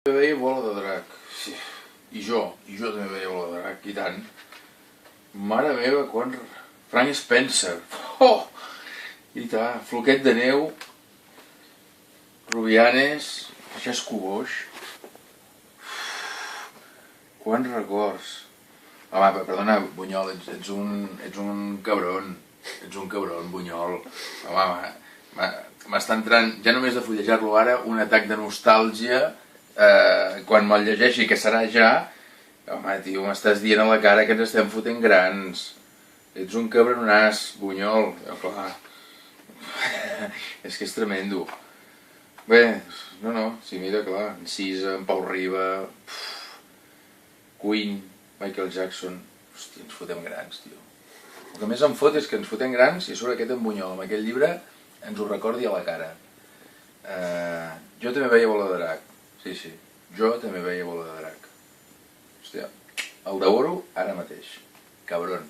També veia Bola de Drac, sí. I jo també veia Bola de Drac, i tant. Mare meva, quan... Frank Spencer, oh! I tant, Floquet de Neu, Rubianes, Xesco Boix... Quants records. Home, perdona, Bunyol, ets un cabron. Ets un cabron, Bunyol. Home, m'està entrant, ja només de fullejar-lo ara, un atac de nostàlgia. Quan me'l llegeixi, que serà ja, home, tio, m'estàs dient a la cara que ens estem fotent grans. Ets un cabronàs, Bunyol, clar. És que és tremendo. Bé, no, sí, mira, clar, Encisa, en Pau Riba, Queen, Michael Jackson... Hòstia, ens fotem grans, tio. El que més em fot és que ens fotem grans i a sobre aquest en Bunyol, amb aquell llibre, ens ho recordi a la cara. Jo també veia Bola de Drac. Sí, jo també veia Bola de Drac. Hòstia, el devorro ara mateix. Cabron.